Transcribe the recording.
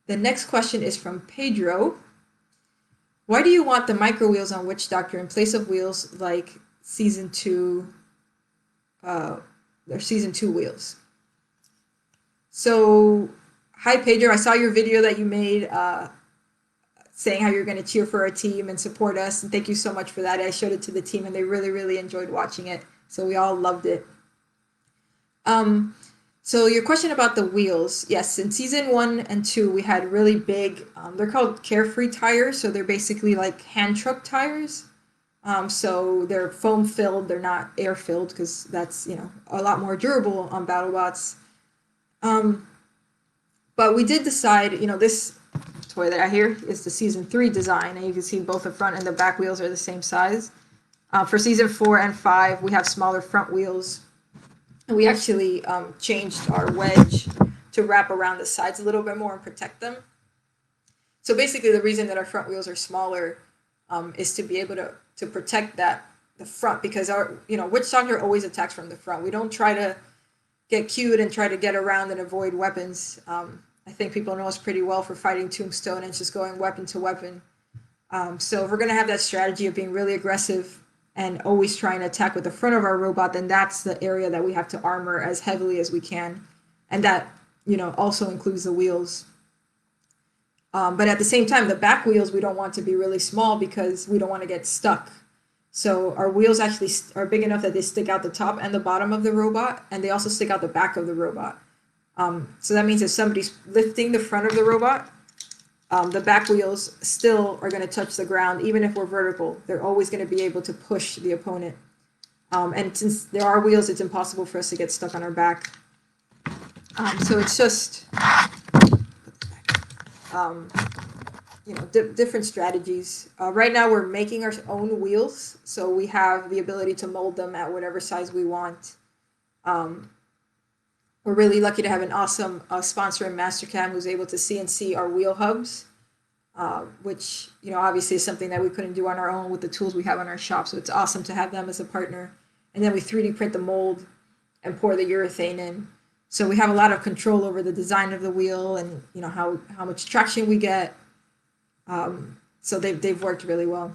The next question is from Pedro. Why do you want the micro wheels on Witch Doctor in place of wheels like season 2, their season 2 wheels? So, hi Pedro, I saw your video that you made saying how you're going to cheer for our team and support us, and thank you so much for that. I showed it to the team and they really, really enjoyed watching it, so we all loved it. So your question about the wheels, yes, in season 1 and 2 we had really big, they're called carefree tires, so they're basically like hand truck tires. So they're foam filled, they're not air filled, because that's, you know, a lot more durable on BattleBots. But we did decide, you know, this toy that I hear is the season 3 design, and you can see both the front and the back wheels are the same size. For season 4 and 5 we have smaller front wheels. And we actually changed our wedge to wrap around the sides a little bit more and protect them. So basically the reason that our front wheels are smaller is to be able to protect the front, because our, you know, Witch Doctor always attacks from the front. We don't try to get cute and try to get around and avoid weapons. I think people know us pretty well for fighting Tombstone and just going weapon to weapon. So if we're going to have that strategy of being really aggressive and always trying to attack with the front of our robot, then that's the area that we have to armor as heavily as we can. And that, you know, also includes the wheels. But at the same time, the back wheels, we don't want to be really small because we don't want to get stuck. So our wheels actually are big enough that they stick out the top and the bottom of the robot, and they also stick out the back of the robot. So that means if somebody's lifting the front of the robot, the back wheels still are going to touch the ground, even if we're vertical. They're always going to be able to push the opponent. And since there are wheels, it's impossible for us to get stuck on our back. So it's just, you know, different strategies. Right now we're making our own wheels, so we have the ability to mold them at whatever size we want. We're really lucky to have an awesome sponsor in Mastercam who's able to CNC our wheel hubs, which, you know, obviously is something that we couldn't do on our own with the tools we have in our shop. So it's awesome to have them as a partner. And then we 3D print the mold and pour the urethane in. So we have a lot of control over the design of the wheel and, you know, how much traction we get. So they've worked really well.